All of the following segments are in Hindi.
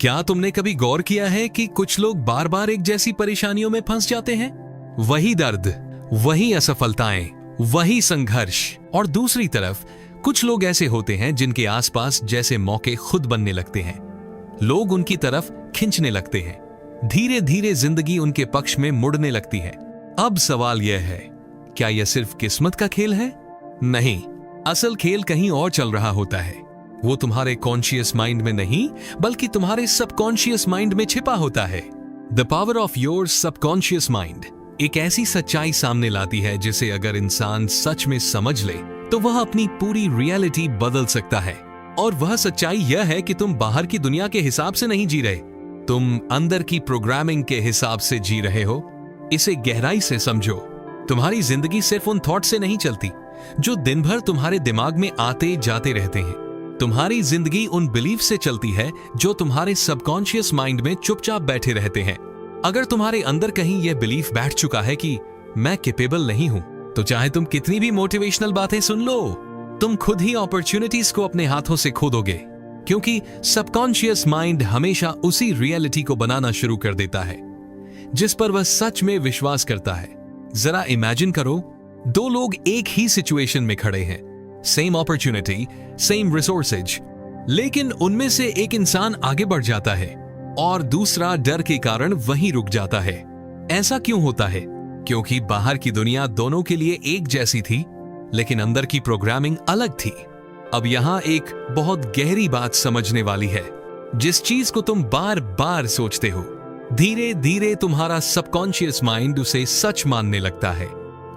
क्या तुमने कभी गौर किया है कि कुछ लोग बार बार एक जैसी परेशानियों में फंस जाते हैं? वही दर्द, वही असफलताएं, वही संघर्ष। और दूसरी तरफ कुछ लोग ऐसे होते हैं जिनके आसपास जैसे मौके खुद बनने लगते हैं। लोग उनकी तरफ खींचने लगते हैं। धीरे धीरे जिंदगी उनके पक्ष में मुड़ने लगती है। अब सवाल यह है, क्या यह सिर्फ किस्मत का खेल है? नहीं, असल खेल कहीं और चल रहा होता है। वो तुम्हारे कॉन्शियस माइंड में नहीं, बल्कि तुम्हारे सबकॉन्शियस माइंड में छिपा होता है। The power of your subconscious mind एक ऐसी सच्चाई सामने लाती है जिसे अगर इंसान सच में समझ ले तो वह अपनी पूरी रियलिटी बदल सकता है। और वह सच्चाई यह है कि तुम बाहर की दुनिया के हिसाब से नहीं जी रहे, तुम अंदर की प्रोग्रामिंग के हिसाब से जी रहे हो। इसे गहराई से समझो। तुम्हारी जिंदगी सिर्फ उन थॉट से नहीं चलती जो दिन भर तुम्हारे दिमाग में आते जाते रहते हैं। तुम्हारी जिंदगी उन बिलीफ से चलती है जो तुम्हारे सबकॉन्शियस माइंड में चुपचाप बैठे रहते हैं। अगर तुम्हारे अंदर कहीं यह बिलीफ बैठ चुका है कि मैं कैपेबल नहीं हूं, तो चाहे तुम कितनी भी मोटिवेशनल बातें सुन लो, तुम खुद ही अपॉर्चुनिटीज को अपने हाथों से खो दोगे। क्योंकि सबकॉन्शियस माइंड हमेशा उसी रियलिटी को बनाना शुरू कर देता है जिस पर वह सच में विश्वास करता है। जरा इमेजिन करो, दो लोग एक ही सिचुएशन में खड़े हैं, सेम अपॉर्चुनिटी, सेम रिसोर्सेज, लेकिन उनमें से एक इंसान आगे बढ़ जाता है और दूसरा डर के कारण वहीं रुक जाता है। ऐसा क्यों होता है? क्योंकि बाहर की दुनिया दोनों के लिए एक जैसी थी, लेकिन अंदर की प्रोग्रामिंग अलग थी। अब यहां एक बहुत गहरी बात समझने वाली है। जिस चीज को तुम बार बार सोचते हो, धीरे धीरे तुम्हारा सबकॉन्शियस माइंड उसे सच मानने लगता है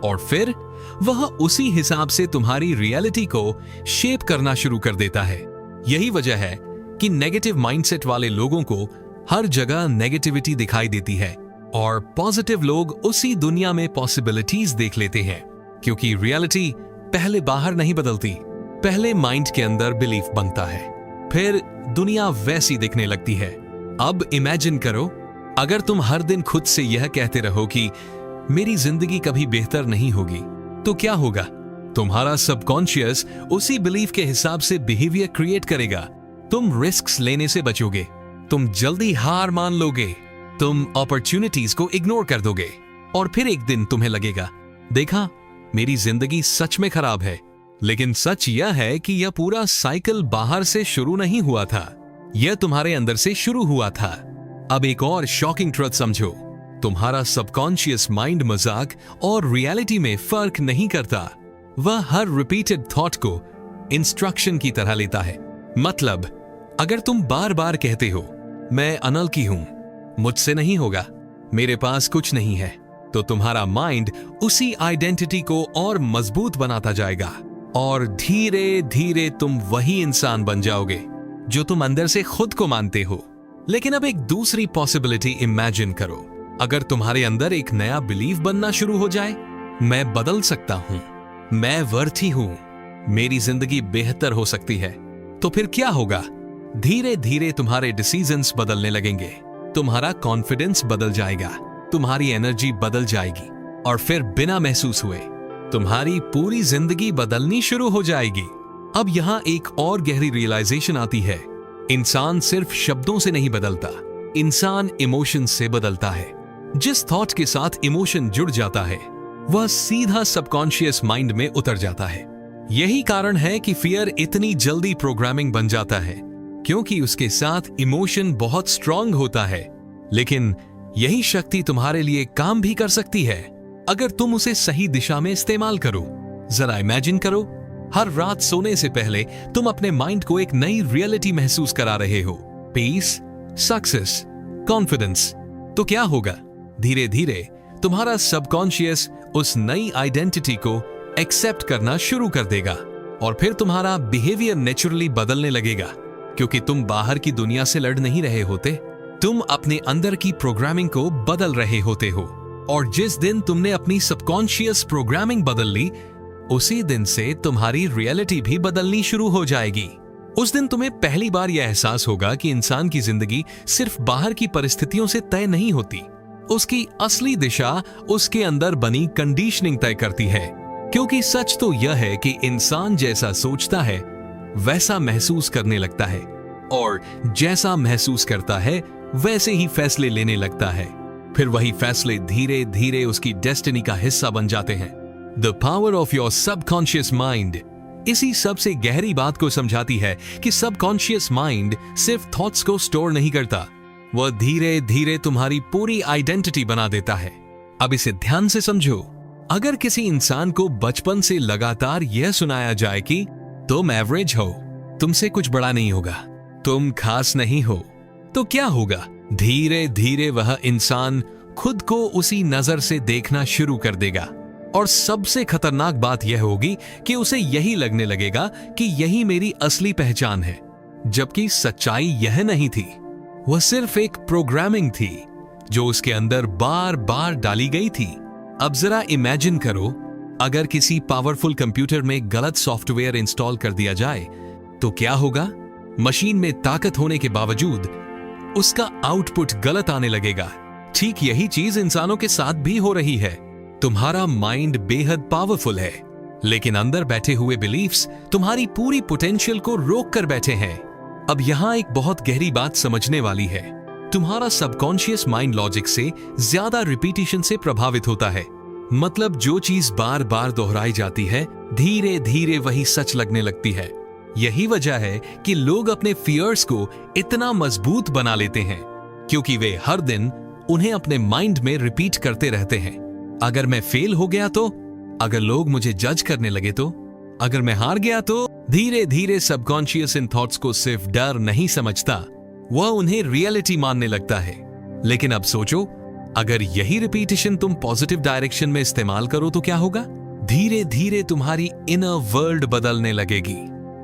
और फिर वह उसी हिसाब से तुम्हारी रियलिटी को शेप करना शुरू कर देता है। यही वजह है कि नेगेटिव माइंडसेट वाले लोगों को हर जगह नेगेटिविटी दिखाई देती है और पॉजिटिव लोग उसी दुनिया में पॉसिबिलिटीज देख लेते हैं। क्योंकि रियलिटी पहले बाहर नहीं बदलती, पहले माइंड के अंदर बिलीफ बनता है, फिर दुनिया वैसी दिखने लगती है। अब इमेजिन करो, अगर तुम हर दिन खुद से यह कहते रहो कि मेरी जिंदगी कभी बेहतर नहीं होगी, तो क्या होगा? तुम्हारा सबकॉन्शियस उसी बिलीफ के हिसाब से बिहेवियर क्रिएट करेगा। तुम रिस्क्स लेने से बचोगे, तुम जल्दी हार मान लोगे, तुम अपॉर्चुनिटीज को इग्नोर कर दोगे और फिर एक दिन तुम्हें लगेगा, देखा, मेरी जिंदगी सच में खराब है। लेकिन सच यह है कि यह पूरा साइकिल बाहर से शुरू नहीं हुआ था, यह तुम्हारे अंदर से शुरू हुआ था। अब एक और शॉकिंग ट्रुथ समझो, तुम्हारा सबकॉन्शियस माइंड मजाक और रियलिटी में फर्क नहीं करता। वह हर रिपीटेड थॉट को इंस्ट्रक्शन की तरह लेता है। मतलब, अगर तुम बार बार कहते हो मैं अनल की हूं, मुझसे नहीं होगा, मेरे पास कुछ नहीं है, तो तुम्हारा माइंड उसी आइडेंटिटी को और मजबूत बनाता जाएगा और धीरे धीरे तुम वही इंसान बन जाओगे जो तुम अंदर से खुद को मानते हो। लेकिन अब एक दूसरी पॉसिबिलिटी इमेजिन करो, अगर तुम्हारे अंदर एक नया बिलीफ बनना शुरू हो जाए, मैं बदल सकता हूं, मैं वर्थी हूं, मेरी जिंदगी बेहतर हो सकती है, तो फिर क्या होगा? धीरे धीरे तुम्हारे डिसीजंस बदलने लगेंगे, तुम्हारा कॉन्फिडेंस बदल जाएगा, तुम्हारी एनर्जी बदल जाएगी और फिर बिना महसूस हुए तुम्हारी पूरी जिंदगी बदलनी शुरू हो जाएगी। अब यहां एक और गहरी रियलाइजेशन आती है, इंसान सिर्फ शब्दों से नहीं बदलता, इंसान इमोशन से बदलता है। जिस थॉट के साथ इमोशन जुड़ जाता है, वह सीधा सबकॉन्शियस माइंड में उतर जाता है। यही कारण है कि फियर इतनी जल्दी प्रोग्रामिंग बन जाता है, क्योंकि उसके साथ इमोशन बहुत स्ट्रांग होता है। लेकिन यही शक्ति तुम्हारे लिए काम भी कर सकती है अगर तुम उसे सही दिशा में इस्तेमाल करो। जरा इमेजिन करो, हर रात सोने से पहले तुम अपने माइंड को एक नई रियलिटी महसूस करा रहे हो, पीस, सक्सेस, कॉन्फिडेंस। तो क्या होगा? धीरे धीरे तुम्हारा सबकॉन्शियस उस नई आइडेंटिटी को एक्सेप्ट करना शुरू कर देगा और फिर तुम्हारा बिहेवियर नेचुरली बदलने लगेगा, क्योंकि तुम बाहर की दुनिया से लड़ नहीं रहे होते, तुम अपने अंदर की प्रोग्रामिंग को बदल रहे होते हो। और जिस दिन तुमने अपनी सबकॉन्शियस प्रोग्रामिंग बदल ली, उसी दिन से तुम्हारी रियलिटी भी बदलनी शुरू हो जाएगी। उस दिन तुम्हें पहली बार यह एहसास होगा कि इंसान की जिंदगी सिर्फ बाहर की परिस्थितियों से तय नहीं होती, उसकी असली दिशा उसके अंदर बनी कंडीशनिंग तय करती है। क्योंकि सच तो यह है कि इंसान जैसा सोचता है वैसा महसूस करने लगता है। और जैसा महसूस करता है वैसे ही फैसले लेने लगता है। फिर वही फैसले धीरे धीरे उसकी डेस्टिनी का हिस्सा बन जाते हैं। The power of your subconscious mind इसी सबसे गहरी बात को समझाती है कि सबकॉन्शियस माइंड सिर्फ थॉट्स को स्टोर नहीं करता, वह धीरे धीरे तुम्हारी पूरी आइडेंटिटी बना देता है। अब इसे ध्यान से समझो। अगर किसी इंसान को बचपन से लगातार यह सुनाया जाए कि तुम एवरेज हो, तुमसे कुछ बड़ा नहीं होगा, तुम खास नहीं हो, तो क्या होगा? धीरे धीरे वह इंसान खुद को उसी नजर से देखना शुरू कर देगा। और सबसे खतरनाक बात यह होगी कि उसे यही लगने लगेगा कि यही मेरी असली पहचान है, जबकि सच्चाई यह नहीं थी। वह सिर्फ एक प्रोग्रामिंग थी जो उसके अंदर बार बार डाली गई थी। अब जरा इमेजिन करो, अगर किसी पावरफुल कंप्यूटर में गलत सॉफ्टवेयर इंस्टॉल कर दिया जाए तो क्या होगा? मशीन में ताकत होने के बावजूद उसका आउटपुट गलत आने लगेगा। ठीक यही चीज इंसानों के साथ भी हो रही है। तुम्हारा माइंड बेहद पावरफुल है, लेकिन अंदर बैठे हुए बिलीफ्स तुम्हारी पूरी पोटेंशियल को रोक कर बैठे हैं। अब यहां एक बहुत गहरी बात समझने वाली है। तुम्हारा सबकॉन्शियस माइंड लॉजिक से ज्यादा रिपीटिशन से प्रभावित होता है। मतलब जो चीज बार बार दोहराई जाती है, धीरे धीरे वही सच लगने लगती है। यही वजह है कि लोग अपने फियर्स को इतना मजबूत बना लेते हैं, क्योंकि वे हर दिन उन्हें अपने माइंड में रिपीट करते रहते हैं। अगर मैं फेल हो गया तो, अगर लोग मुझे जज करने लगे तो, अगर मैं हार गया तो। धीरे धीरे सबकॉन्शियस इन थॉट्स को सिर्फ डर नहीं समझता, वह उन्हें रियलिटी मानने लगता है। लेकिन अब सोचो, अगर यही रिपीटिशन तुम पॉजिटिव डायरेक्शन में इस्तेमाल करो तो क्या होगा? धीरे धीरे तुम्हारी इनर वर्ल्ड बदलने लगेगी।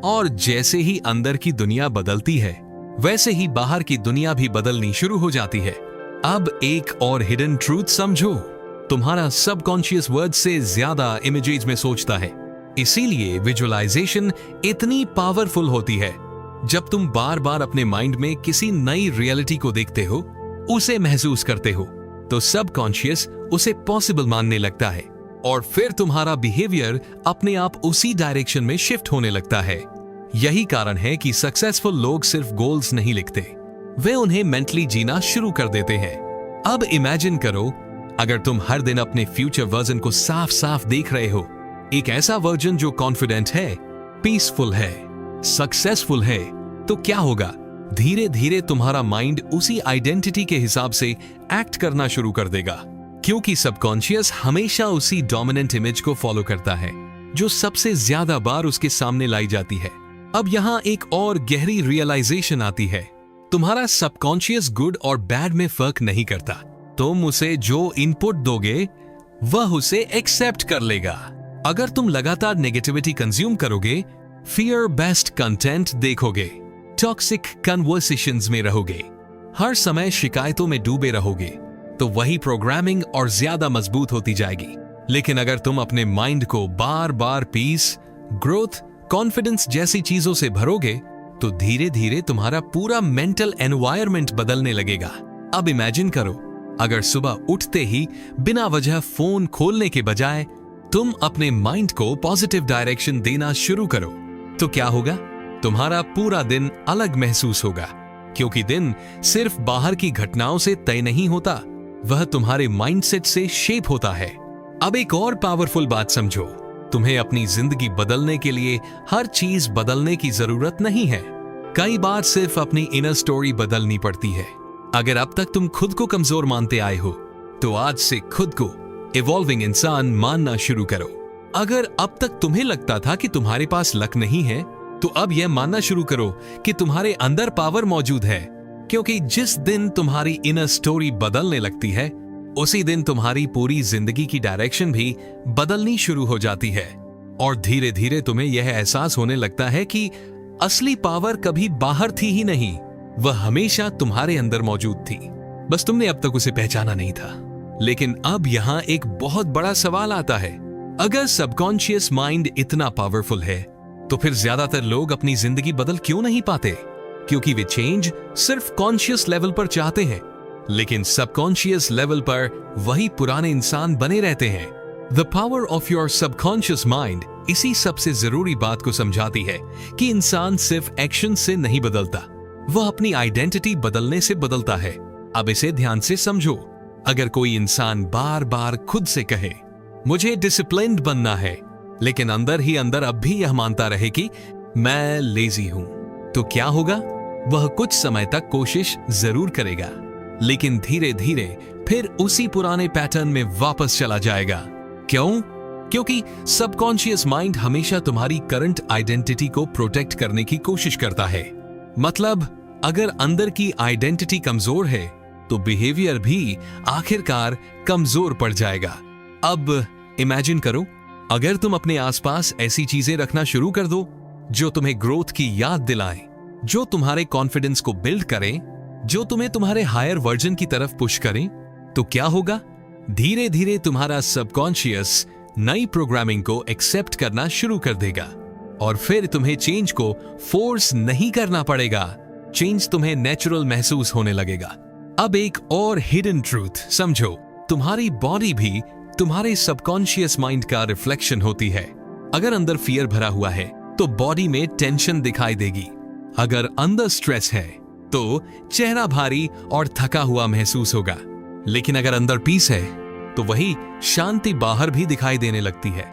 और जैसे ही अंदर की दुनिया बदलती है, वैसे ही बाहर की दुनिया भी बदलनी शुरू हो जाती है। अब एक और हिडन ट्रूथ समझो, तुम्हारा सबकॉन्शियस वर्ड से ज्यादा इमेजेस में सोचता है। इसीलिए विजुअलाइजेशन इतनी पावरफुल होती है। जब तुम बार बार अपने माइंड में किसी नई रियलिटी को देखते हो, उसे महसूस करते हो, तो सबकॉन्शियस उसे पॉसिबल मानने लगता है और फिर तुम्हारा बिहेवियर अपने आप उसी डायरेक्शन में शिफ्ट होने लगता है। यही कारण है कि सक्सेसफुल लोग सिर्फ गोल्स नहीं लिखते, वे उन्हें मेंटली जीना शुरू कर देते हैं। अब इमेजिन करो, अगर तुम हर दिन अपने फ्यूचर वर्जन को साफ साफ देख रहे हो, एक ऐसा वर्जन जो कॉन्फिडेंट है, पीसफुल है, सक्सेसफुल है, तो क्या होगा? धीरे धीरे तुम्हारा माइंड उसी आइडेंटिटी के हिसाब से एक्ट करना शुरू कर देगा, क्योंकि सबकॉन्शियस हमेशा उसी डोमिनेंट इमेज को फॉलो करता है जो सबसे ज्यादा बार उसके सामने लाई जाती है। अब यहां एक और गहरी रियलाइजेशन आती है, तुम्हारा सबकॉन्शियस गुड और बैड में फर्क नहीं करता। तुम उसे जो इनपुट दोगे वह उसे एक्सेप्ट कर लेगा। अगर तुम लगातार नेगेटिविटी कंज्यूम करोगे, फियर बेस्ड कंटेंट देखोगे, टॉक्सिक कन्वर्सेशंस में रहोगे, हर समय शिकायतों में डूबे रहोगे, तो वही प्रोग्रामिंग और ज्यादा मजबूत होती जाएगी। लेकिन अगर तुम अपने माइंड को बार बार पीस, ग्रोथ, कॉन्फिडेंस जैसी चीजों से भरोगे, तो धीरे धीरे तुम्हारा पूरा मेंटल एनवायरनमेंट बदलने लगेगा। अब इमेजिन करो, अगर सुबह उठते ही बिना वजह फोन खोलने के बजाय तुम अपने माइंड को पॉजिटिव डायरेक्शन देना शुरू करो, तो क्या होगा? तुम्हारा पूरा दिन अलग महसूस होगा, क्योंकि दिन सिर्फ बाहर की घटनाओं से तय नहीं होता, वह तुम्हारे माइंडसेट से शेप होता है। अब एक और पावरफुल बात समझो, तुम्हें अपनी जिंदगी बदलने के लिए हर चीज बदलने की जरूरत नहीं है। कई बार सिर्फ अपनी इनर स्टोरी बदलनी पड़ती है। अगर अब तक तुम खुद को कमजोर मानते आए हो, तो आज से खुद को इवॉल्विंग इंसान मानना शुरू करो। अगर अब तक तुम्हें लगता था कि तुम्हारे पास लक नहीं है, तो अब यह मानना शुरू करो कि तुम्हारे अंदर पावर मौजूद है, क्योंकि जिस दिन तुम्हारी इनर स्टोरी बदलने लगती है, उसी दिन तुम्हारी पूरी जिंदगी की डायरेक्शन भी बदलनी शुरू हो जाती है। और धीरे धीरे तुम्हें यह एहसास होने लगता है कि असली पावर कभी बाहर थी ही नहीं, वह हमेशा तुम्हारे अंदर मौजूद थी, बस तुमने अब तक उसे पहचाना नहीं था। लेकिन अब यहां एक बहुत बड़ा सवाल आता है, अगर सबकॉन्शियस माइंड इतना पावरफुल है, तो फिर ज्यादातर लोग अपनी जिंदगी बदल क्यों नहीं पाते? क्योंकि वे चेंज सिर्फ कॉन्शियस लेवल पर चाहते हैं, लेकिन सबकॉन्शियस लेवल पर वही पुराने इंसान बने रहते हैं। The power of your subconscious mind इसी सबसे जरूरी बात को समझाती है कि इंसान सिर्फ एक्शन से नहीं बदलता, वह अपनी आइडेंटिटी बदलने से बदलता है। अब इसे ध्यान से समझो। अगर कोई इंसान बार बार खुद से कहे मुझे डिसिप्लिन्ड बनना है, लेकिन अंदर ही अंदर अब भी यह मानता रहे कि मैं लेजी हूं, तो क्या होगा? वह कुछ समय तक कोशिश जरूर करेगा, लेकिन धीरे धीरे फिर उसी पुराने पैटर्न में वापस चला जाएगा। क्यों? क्योंकि सबकॉन्शियस माइंड हमेशा तुम्हारी करंट आइडेंटिटी को प्रोटेक्ट करने की कोशिश करता है। मतलब अगर अंदर की आइडेंटिटी कमजोर है तो बिहेवियर भी आखिरकार कमजोर पड़ जाएगा। अब इमेजिन करो, अगर तुम अपने आसपास ऐसी चीजें रखना शुरू कर दो जो तुम्हें ग्रोथ की याद दिलाएं, जो तुम्हारे कॉन्फिडेंस को बिल्ड करें, जो तुम्हें तुम्हारे हायर वर्जन की तरफ पुश करें, तो क्या होगा? धीरे धीरे तुम्हारा सबकॉन्शियस नई प्रोग्रामिंग को एक्सेप्ट करना शुरू कर देगा और फिर तुम्हें चेंज को फोर्स नहीं करना पड़ेगा। चेंज तुम्हें नेचुरल महसूस होने लगेगा। अब एक और हिडन ट्रूथ समझो, तुम्हारी बॉडी भी तुम्हारे सबकॉन्शियस माइंड का रिफ्लेक्शन होती है। अगर अंदर फियर भरा हुआ है तो बॉडी में टेंशन दिखाई देगी। अगर अंदर स्ट्रेस है तो चेहरा भारी और थका हुआ महसूस होगा। लेकिन अगर अंदर पीस है तो वही शांति बाहर भी दिखाई देने लगती है।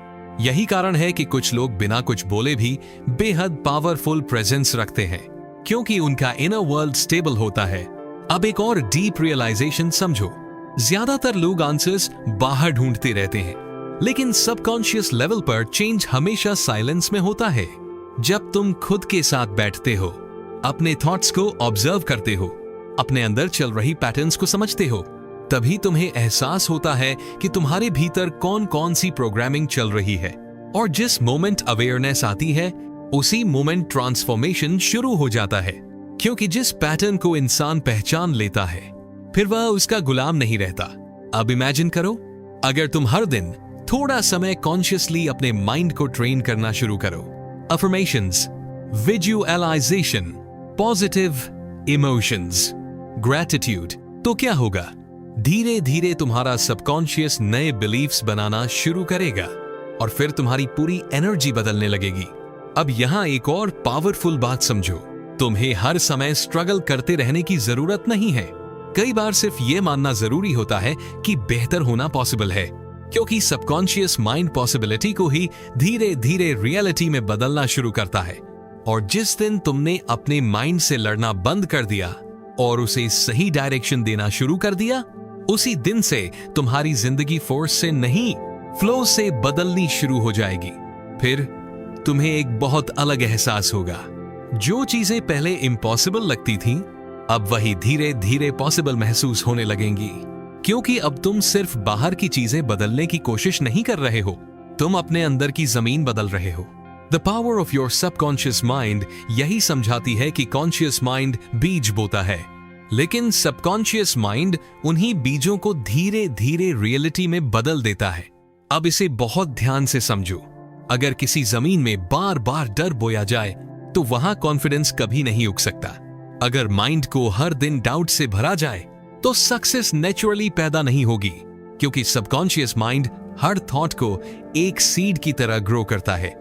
यही कारण है कि कुछ लोग बिना कुछ बोले भी बेहद पावरफुल प्रेजेंस रखते हैं, क्योंकि उनका इनर वर्ल्ड स्टेबल होता है। अब एक और डीप रियलाइजेशन समझो, ज्यादातर लोग आंसर्स बाहर ढूंढते रहते हैं, लेकिन सबकॉन्शियस लेवल पर चेंज हमेशा साइलेंस में होता है। जब तुम खुद के साथ बैठते हो, अपने थॉट्स को ऑब्जर्व करते हो, अपने अंदर चल रही पैटर्न्स को समझते हो, तभी तुम्हें एहसास होता है कि तुम्हारे भीतर कौन कौन सी प्रोग्रामिंग चल रही है। और जिस मोमेंट अवेयरनेस आती है उसी मोमेंट ट्रांसफॉर्मेशन शुरू हो जाता है। क्योंकि जिस पैटर्न को इंसान पहचान लेता है फिर वह उसका गुलाम नहीं रहता। अब इमेजिन करो, अगर तुम हर दिन थोड़ा समय कॉन्शियसली अपने माइंड को ट्रेन करना शुरू करो, affirmations, visualization, positive emotions, gratitude, तो क्या होगा? धीरे धीरे तुम्हारा सबकॉन्शियस नए बिलीफ्स बनाना शुरू करेगा और फिर तुम्हारी पूरी एनर्जी बदलने लगेगी। अब यहां एक और पावरफुल बात समझो, तुम्हें हर समय स्ट्रगल करते रहने की जरूरत नहीं है। कई बार सिर्फ यह मानना जरूरी होता है कि बेहतर होना पॉसिबल है, क्योंकि सबकॉन्शियस माइंड पॉसिबिलिटी को ही धीरे धीरे रियलिटी में बदलना शुरू करता है। और जिस दिन तुमने अपने माइंड से लड़ना बंद कर दिया और उसे सही डायरेक्शन देना शुरू कर दिया, उसी दिन से तुम्हारी जिंदगी फोर्स से नहीं, फ्लो से बदलनी शुरू हो जाएगी। फिर तुम्हें एक बहुत अलग एहसास होगा। जो चीजें पहले इम्पॉसिबल लगती थीं, अब वही धीरे धीरे पॉसिबल महसूस होने लगेंगी। क्योंकि अब तुम सिर्फ बाहर की चीजें बदलने की कोशिश नहीं कर रहे हो, तुम अपने अंदर की जमीन बदल रहे हो। The power of your subconscious mind यही समझाती है कि कॉन्शियस माइंड बीज बोता है, लेकिन सबकॉन्शियस माइंड उन्हीं बीजों को धीरे धीरे रियलिटी में बदल देता है। अब इसे बहुत ध्यान से समझो। अगर किसी जमीन में बार बार डर बोया जाए तो वहां कॉन्फिडेंस कभी नहीं उग सकता। अगर माइंड को हर दिन डाउट से भरा जाए तो सक्सेस नेचुरली पैदा नहीं होगी, क्योंकि सबकॉन्शियस माइंड हर थॉट को एक सीड की तरह ग्रो करता है।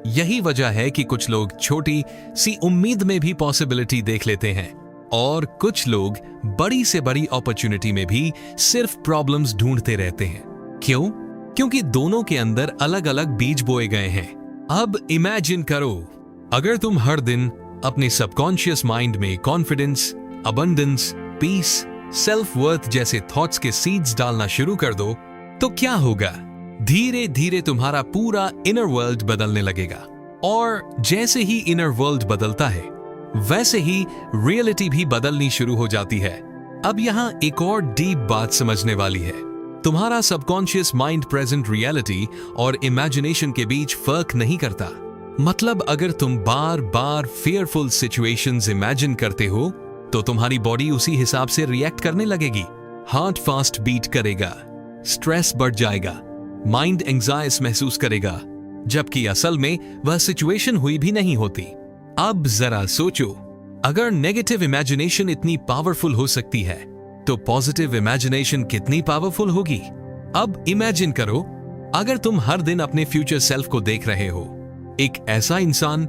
यही वजह है कि कुछ लोग छोटी सी उम्मीद में भी पॉसिबिलिटी देख लेते हैं और कुछ लोग बड़ी से बड़ी अपॉर्चुनिटी में भी सिर्फ प्रॉब्लम्स ढूंढते रहते हैं। क्यों? क्योंकि दोनों के अंदर अलग अलग बीज बोए गए हैं। अब इमेजिन करो, अगर तुम हर दिन अपने सबकॉन्शियस माइंड में confidence, abundance, peace, self worth जैसे थॉट्स के सीड्स डालना शुरू कर दो, तो क्या होगा? धीरे धीरे तुम्हारा पूरा इनर वर्ल्ड बदलने लगेगा। और जैसे ही इनर वर्ल्ड बदलता है वैसे ही रियलिटी भी बदलनी शुरू हो जाती है। अब यहाँ एक और डीप बात समझने वाली है। तुम्हारा सबकॉन्शियस माइंड प्रेजेंट रियलिटी और इमेजिनेशन के बीच फर्क नहीं करता। मतलब अगर तुम बार बार फियरफुल सिचुएशंस इमेजिन करते हो तो तुम्हारी बॉडी उसी हिसाब से रिएक्ट करने लगेगी। हार्ट फास्ट बीट करेगा, स्ट्रेस बढ़ जाएगा, माइंड एंजाइटी महसूस करेगा, जबकि असल में वह सिचुएशन हुई भी नहीं होती। अब जरा सोचो, अगर नेगेटिव इमेजिनेशन इतनी पावरफुल हो सकती है तो पॉजिटिव इमेजिनेशन कितनी पावरफुल होगी। अब इमेजिन करो, अगर तुम हर दिन अपने फ्यूचर सेल्फ को देख रहे हो, एक ऐसा इंसान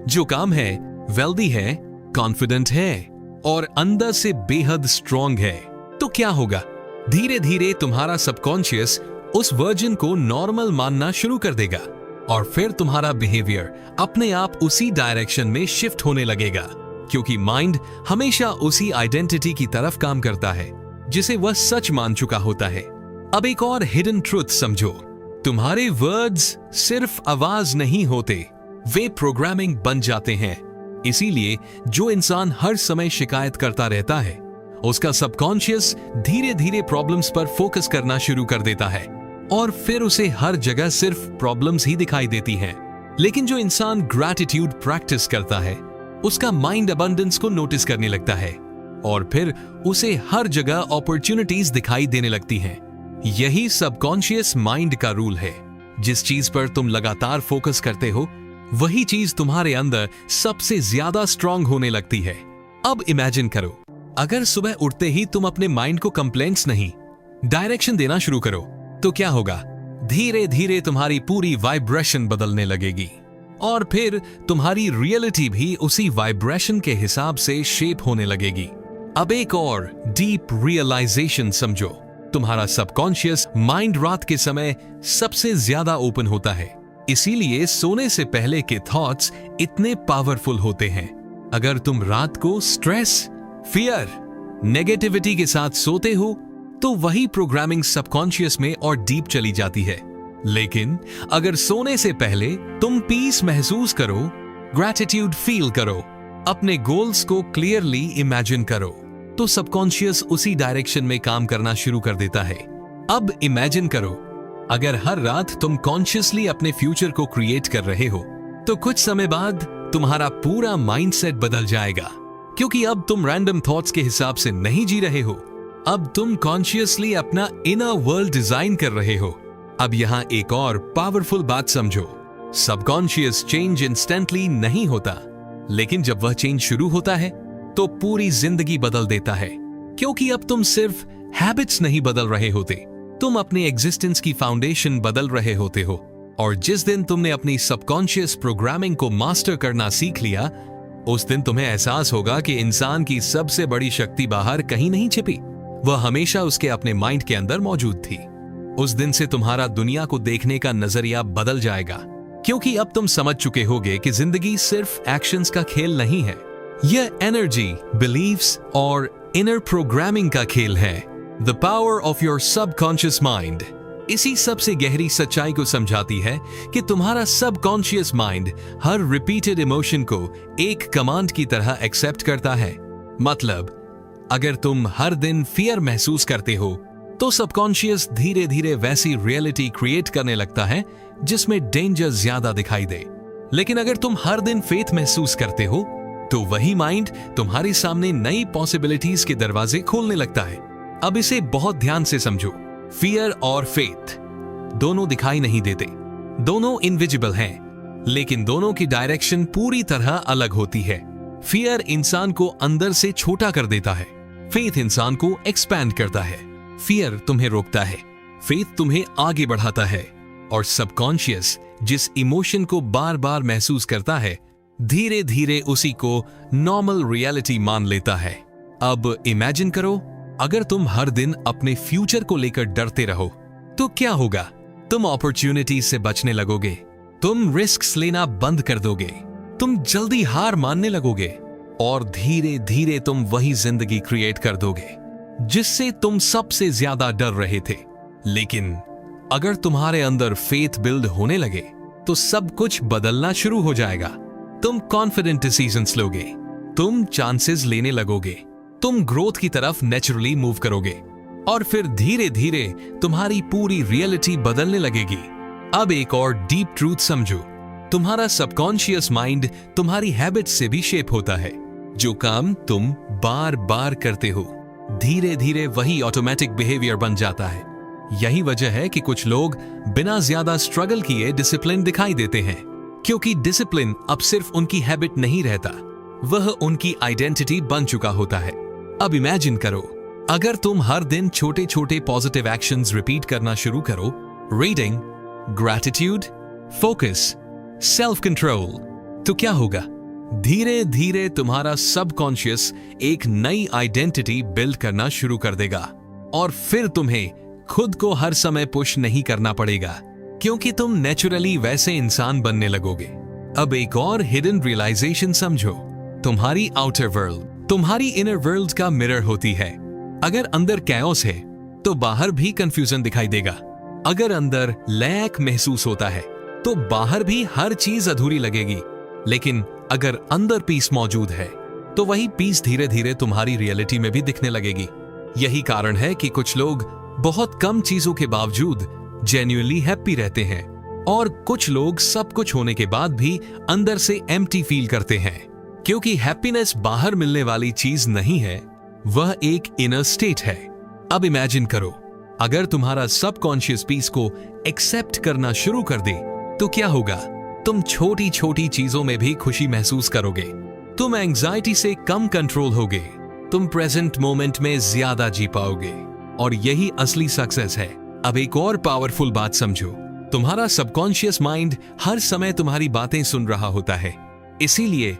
जो काम है, वेल्दी है, कॉन्फिडेंट है, और अंदर से बेहद स्ट्रॉन्ग है, तो क्या होगा? धीरे धीरे तुम्हारा सबकॉन्शियस उस वर्जन को नॉर्मल मानना शुरू कर देगा और फिर तुम्हारा बिहेवियर अपने आप उसी डायरेक्शन में शिफ्ट होने लगेगा, क्योंकि माइंड हमेशा उसी आइडेंटिटी की तरफ काम करता है जिसे वह सच मान चुका होता है। अब एक और हिडन ट्रुथ समझो, तुम्हारे वर्ड्स सिर्फ आवाज नहीं होते, वे प्रोग्रामिंग बन जाते हैं। इसीलिए जो इंसान हर समय शिकायत करता रहता है, उसका सबकॉन्शियस धीरे धीरे प्रॉब्लम्स पर फोकस करना शुरू कर देता है और फिर उसे हर जगह सिर्फ प्रॉब्लम्स ही दिखाई देती हैं। लेकिन जो इंसान ग्रैटिट्यूड प्रैक्टिस करता है, उसका माइंड अबंडेंस को नोटिस करने लगता है और फिर उसे हर जगह अपॉर्चुनिटीज दिखाई देने लगती हैं। यही सबकॉन्शियस माइंड का रूल है। जिस चीज पर तुम लगातार फोकस करते हो, वही चीज तुम्हारे अंदर सबसे ज्यादा स्ट्रांग होने लगती है। अब इमेजिन करो, अगर सुबह उठते ही तुम अपने माइंड को कंप्लेंट्स नहीं, डायरेक्शन देना शुरू करो, तो क्या होगा? धीरे धीरे तुम्हारी पूरी वाइब्रेशन बदलने लगेगी और फिर तुम्हारी रियलिटी भी उसी वाइब्रेशन के हिसाब से शेप होने लगेगी। अब एक और डीप रियलाइजेशन समझो, तुम्हारा सबकॉन्शियस माइंड रात के समय सबसे ज्यादा ओपन होता है, इसीलिए सोने से पहले के थॉट्स इतने पावरफुल होते हैं। अगर तुम रात को स्ट्रेस, फियर, नेगेटिविटी के साथ सोते हो, तो वही प्रोग्रामिंग सबकॉन्शियस में और डीप चली जाती है। लेकिन अगर सोने से पहले तुम पीस महसूस करो, ग्रैटिट्यूड फील करो, अपने गोल्स को क्लियरली इमेजिन करो, तो सबकॉन्शियस उसी डायरेक्शन में काम करना शुरू कर देता है। अब इमेजिन करो, अगर हर रात तुम कॉन्शियसली अपने फ्यूचर को क्रिएट कर रहे हो, तो कुछ समय बाद तुम्हारा पूरा माइंडसेट बदल जाएगा, क्योंकि अब तुम रैंडम थॉट्स के हिसाब से नहीं जी रहे हो, अब तुम कॉन्शियसली अपना इनर वर्ल्ड डिजाइन कर रहे हो। अब यहां एक और पावरफुल बात समझो, सबकॉन्शियस चेंज इंस्टेंटली नहीं होता, लेकिन जब वह चेंज शुरू होता है तो पूरी जिंदगी बदल देता है, क्योंकि अब तुम सिर्फ हैबिट्स नहीं बदल रहे होते, तुम अपने एग्जिस्टेंस की फाउंडेशन बदल रहे होते हो। और जिस दिन तुमने अपनी सबकॉन्शियस प्रोग्रामिंग को मास्टर करना सीख लिया, उस दिन तुम्हें एहसास होगा कि इंसान की सबसे बड़ी शक्ति बाहर कहीं नहीं छिपी, वह हमेशा उसके अपने माइंड के अंदर मौजूद थी। उस दिन से तुम्हारा दुनिया को देखने का नजरिया बदल जाएगा, क्योंकि अब तुम समझ चुके होगे कि जिंदगी सिर्फ एक्शंस का खेल नहीं है, यह एनर्जी, बिलीव्स और इनर प्रोग्रामिंग का खेल है। The power of your subconscious mind इसी सबसे गहरी सच्चाई को समझाती है कि तुम्हारा सबकॉन्शियस माइंड हर रिपीटेड इमोशन को एक कमांड की तरह एक्सेप्ट करता है। मतलब, अगर तुम हर दिन फियर महसूस करते हो, तो सबकॉन्शियस धीरे धीरे वैसी रियलिटी क्रिएट करने लगता है जिसमें डेंजर ज्यादा दिखाई दे। लेकिन अगर तुम हर दिन फेथ महसूस करते हो, तो वही माइंड तुम्हारे सामने नई पॉसिबिलिटीज के दरवाजे खोलने लगता है। अब इसे बहुत ध्यान से समझो, फियर और फेथ दोनों दिखाई नहीं देते, दोनों इनविजिबल हैं, लेकिन दोनों की डायरेक्शन पूरी तरह अलग होती है। फियर इंसान को अंदर से छोटा कर देता है, फेथ इंसान को एक्सपैंड करता है। फियर तुम्हें रोकता है, फेथ तुम्हें आगे बढ़ाता है। और सबकॉन्शियस जिस इमोशन को बार बार महसूस करता है, धीरे धीरे उसी को नॉर्मल रियलिटी मान लेता है। अब इमेजिन करो, अगर तुम हर दिन अपने फ्यूचर को लेकर डरते रहो, तो क्या होगा? तुम अपॉर्चुनिटीज से बचने लगोगे, तुम रिस्क्स लेना बंद कर दोगे, तुम जल्दी हार मानने लगोगे और धीरे धीरे तुम वही जिंदगी क्रिएट कर दोगे जिससे तुम सबसे ज्यादा डर रहे थे। लेकिन अगर तुम्हारे अंदर फेथ बिल्ड होने लगे, तो सब कुछ बदलना शुरू हो जाएगा। तुम कॉन्फिडेंट डिसीजंस लोगे, तुम चांसेस लेने लगोगे, तुम ग्रोथ की तरफ नेचुरली मूव करोगे और फिर धीरे धीरे तुम्हारी पूरी रियलिटी बदलने लगेगी। अब एक और डीप ट्रूथ समझो, तुम्हारा सबकॉन्शियस माइंड तुम्हारी हैबिट्स से भी शेप होता है। जो काम तुम बार बार करते हो, धीरे धीरे वही ऑटोमेटिक बिहेवियर बन जाता है। यही वजह है कि कुछ लोग बिना ज्यादा स्ट्रगल किए डिसिप्लिन दिखाई देते हैं, क्योंकि डिसिप्लिन अब सिर्फ उनकी हैबिट नहीं रहता, वह उनकी आइडेंटिटी बन चुका होता है। अब इमेजिन करो, अगर तुम हर दिन छोटे छोटे पॉजिटिव एक्शंस रिपीट करना शुरू करो, reading, gratitude, focus, self control, तो क्या होगा? धीरे धीरे तुम्हारा सबकॉन्शियस एक नई आइडेंटिटी बिल्ड करना शुरू कर देगा और फिर तुम्हें खुद को हर समय पुश नहीं करना पड़ेगा, क्योंकि तुम नेचुरली वैसे इंसान बनने लगोगे। अब एक और हिडन रियलाइजेशन समझो। तुम्हारी आउटर वर्ल्ड तुम्हारी इनर वर्ल्ड का मिरर होती है। अगर अंदर कैओस है तो बाहर भी कंफ्यूजन दिखाई देगा। अगर अंदर लैक महसूस होता है तो बाहर भी हर चीज अधूरी लगेगी। लेकिन अगर अंदर पीस मौजूद है तो वही पीस धीरे धीरे तुम्हारी रियलिटी में भी दिखने लगेगी। यही कारण है कि कुछ लोग बहुत कम चीजों के बावजूद जेन्युइनली हैप्पी रहते हैं और कुछ लोग सब कुछ होने के बाद भी अंदर से एम्प्टी फील करते हैं, क्योंकि हैप्पीनेस बाहर मिलने वाली चीज नहीं है, वह एक इनर स्टेट है। अब इमेजिन करो, अगर तुम्हारा सबकॉन्शियस पीस को एक्सेप्ट करना शुरू कर दे तो क्या होगा? तुम छोटी छोटी चीजों में भी खुशी महसूस करोगे। तुम एंजाइटी से कम कंट्रोल होगे। तुम प्रेजेंट मोमेंट में ज्यादा जी पाओगे और यही असली सक्सेस है। अब एक और पावरफुल बात समझो। तुम्हारा सबकॉन्शियस माइंड हर समय तुम्हारी बातें सुन रहा होता है, इसीलिए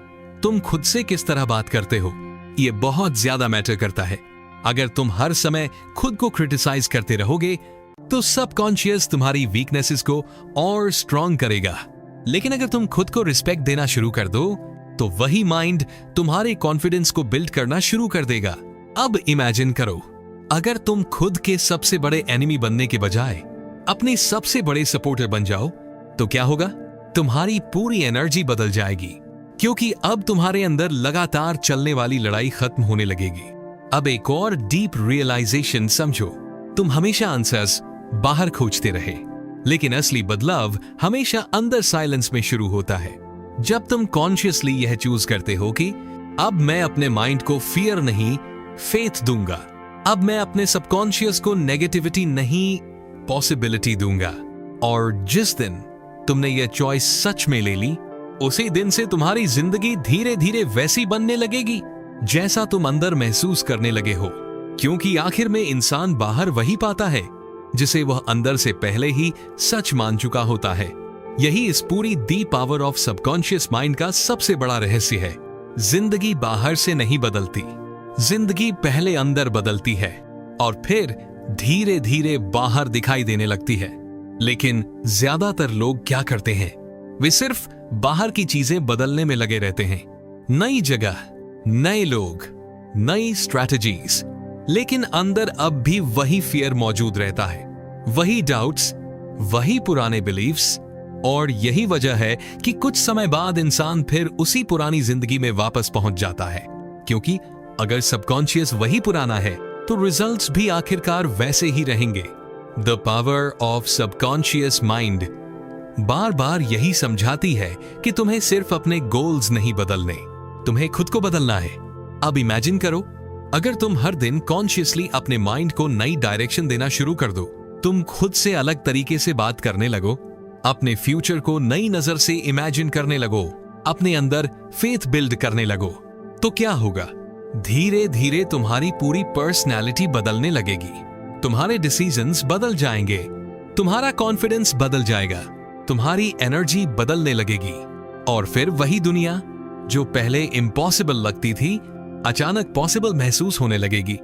तुम खुद से किस तरह बात करते हो यह बहुत ज्यादा मैटर करता है। अगर तुम हर समय खुद को क्रिटिसाइज करते रहोगे तो सबकॉन्शियस तुम्हारी वीकनेसेस को और स्ट्रॉन्ग करेगा। लेकिन अगर तुम खुद को रिस्पेक्ट देना शुरू कर दो तो वही माइंड तुम्हारे कॉन्फिडेंस को बिल्ड करना शुरू कर देगा। अब इमेजिन करो, अगर तुम खुद के सबसे बड़े एनिमी बनने के बजाय अपने सबसे बड़े सपोर्टर बन जाओ तो क्या होगा? तुम्हारी पूरी एनर्जी बदल जाएगी, क्योंकि अब तुम्हारे अंदर लगातार चलने वाली लड़ाई खत्म होने लगेगी। अब एक और डीप रियलाइजेशन समझो। तुम हमेशा आंसर्स बाहर खोजते रहे, लेकिन असली बदलाव हमेशा अंदर साइलेंस में शुरू होता है। जब तुम कॉन्शियसली यह चूज करते हो कि अब मैं अपने माइंड को फियर नहीं फेथ दूंगा, अब मैं अपने सबकॉन्शियस को नेगेटिविटी नहीं पॉसिबिलिटी दूंगा, और जिस दिन तुमने यह चॉइस सच में ले ली उसी दिन से तुम्हारी जिंदगी धीरे धीरे वैसी बनने लगेगी जैसा तुम अंदर महसूस करने लगे हो, क्योंकि आखिर में इंसान बाहर वही पाता है जिसे वह अंदर से पहले ही सच मान चुका होता है। यही इस पूरी the power of subconscious mind का सबसे बड़ा रहस्य है। जिंदगी बाहर से नहीं बदलती, जिंदगी पहले अंदर बदलती है और फिर धीरे धीरे बाहर दिखाई देने लगती है। लेकिन ज्यादातर लोग क्या करते हैं? वे सिर्फ बाहर की चीजें बदलने में लगे रहते हैं। नई जगह, नए लोग, नई स्ट्रैटेजीज, लेकिन अंदर अब भी वही फियर मौजूद रहता है, वही डाउट्स, वही पुराने बिलीफ्स। और यही वजह है कि कुछ समय बाद इंसान फिर उसी पुरानी जिंदगी में वापस पहुंच जाता है, क्योंकि अगर सबकॉन्शियस वही पुराना है तो रिजल्ट्स भी आखिरकार वैसे ही रहेंगे। The power of subconscious mind बार बार यही समझाती है कि तुम्हें सिर्फ अपने गोल्स नहीं बदलने, तुम्हें खुद को बदलना है। अब इमेजिन करो, अगर तुम हर दिन कॉन्शियसली अपने माइंड को नई डायरेक्शन देना शुरू कर दो, तुम खुद से अलग तरीके से बात करने लगो, अपने फ्यूचर को नई नजर से इमेजिन करने लगो, अपने अंदर फेथ बिल्ड करने लगो, तो क्या होगा? धीरे धीरे तुम्हारी पूरी पर्सनैलिटी बदलने लगेगी, तुम्हारे डिसीजंस बदल जाएंगे, तुम्हारा कॉन्फिडेंस बदल जाएगा, तुम्हारी एनर्जी बदलने लगेगी, और फिर वही दुनिया जो पहले इम्पॉसिबल लगती थी अचानक पॉसिबल महसूस होने लगेगी,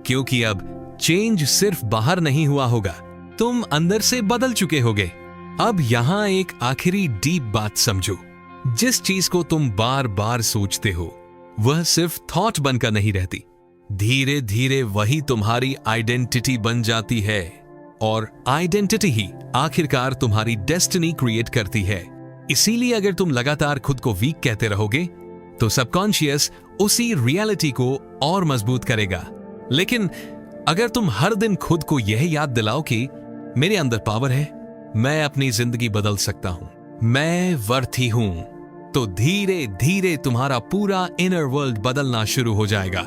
क्योंकि अब चेंज सिर्फ बाहर नहीं हुआ होगा, तुम अंदर से बदल चुके होगे। अब यहां एक आखिरी डीप बात समझो। जिस चीज को तुम बार बार सोचते हो वह सिर्फ थॉट बनकर नहीं रहती, धीरे धीरे वही तुम्हारी आइडेंटिटी बन जाती है, और आइडेंटिटी ही आखिरकार तुम्हारी डेस्टिनी क्रिएट करती है। इसीलिए अगर तुम लगातार खुद को वीक कहते रहोगे तो सबकॉन्शियस उसी रियलिटी को और मजबूत करेगा। लेकिन अगर तुम हर दिन खुद को यह याद दिलाओ कि मेरे अंदर पावर है, मैं अपनी जिंदगी बदल सकता हूं, मैं वर्थी हूं, तो धीरे धीरे तुम्हारा पूरा इनर वर्ल्ड बदलना शुरू हो जाएगा।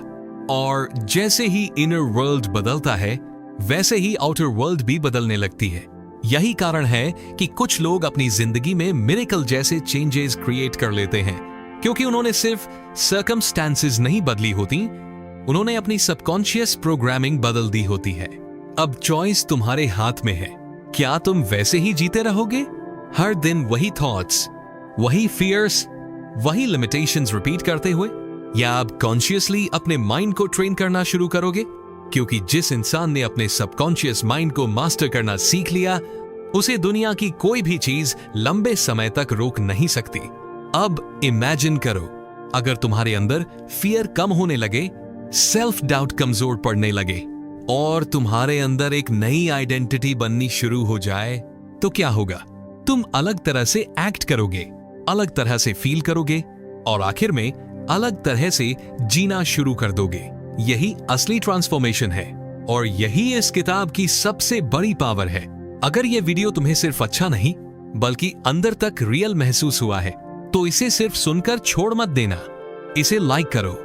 और जैसे ही इनर वर्ल्ड बदलता है वैसे ही आउटर वर्ल्ड भी बदलने लगती है। यही कारण है कि कुछ लोग अपनी जिंदगी में मिरेकल जैसे चेंजेस क्रिएट कर लेते हैं, क्योंकि उन्होंने सिर्फ सर्कमस्टेंसेस नहीं बदली होती, उन्होंने अपनी सबकॉन्शियस प्रोग्रामिंग बदल दी होती है। अब चॉइस तुम्हारे हाथ में है। क्या तुम वैसे ही जीते रहोगे, हर दिन वही थॉट्स, वही फियर्स, वही लिमिटेशंस रिपीट करते हुए, या आप कॉन्शियसली अपने माइंड को ट्रेन करना शुरू करोगे? क्योंकि जिस इंसान ने अपने सबकॉन्शियस माइंड को मास्टर करना सीख लिया, उसे दुनिया की कोई भी चीज लंबे समय तक रोक नहीं सकती। अब इमेजिन करो, अगर तुम्हारे अंदर फियर कम होने लगे, सेल्फ डाउट कमजोर पड़ने लगे और तुम्हारे अंदर एक नई आइडेंटिटी बननी शुरू हो जाए, तो क्या होगा? तुम अलग तरह से एक्ट करोगे, अलग तरह से फील करोगे और आखिर में अलग तरह से जीना शुरू कर दोगे। यही असली ट्रांसफॉर्मेशन है और यही इस किताब की सबसे बड़ी पावर है। अगर यह वीडियो तुम्हें सिर्फ अच्छा नहीं बल्कि अंदर तक रियल महसूस हुआ है, तो इसे सिर्फ सुनकर छोड़ मत देना। इसे लाइक करो,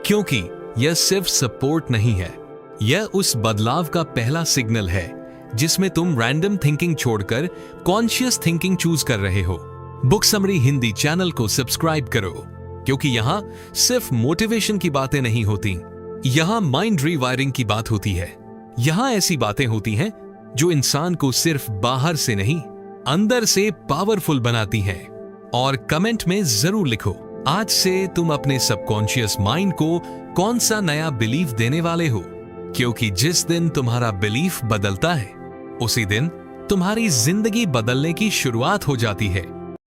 क्योंकि यह सिर्फ सपोर्ट नहीं है, यह उस बदलाव का पहला सिग्नल है जिसमें तुम रैंडम थिंकिंग छोड़कर कॉन्शियस थिंकिंग चूज कर रहे हो। बुक समरी हिंदी चैनल को सब्सक्राइब करो, क्योंकि यहां सिर्फ मोटिवेशन की बातें नहीं होती, यहां माइंड रीवायरिंग की बात होती है। यहां ऐसी बातें होती हैं जो इंसान को सिर्फ बाहर से नहीं, अंदर से पावरफुल बनाती हैं। और कमेंट में जरूर लिखो, आज से तुम अपने सबकॉन्शियस माइंड को कौन सा नया बिलीफ देने वाले हो? क्योंकि जिस दिन तुम्हारा बिलीफ बदलता है, उसी दिन तुम्हारी जिंदगी बदलने की शुरुआत हो जाती है।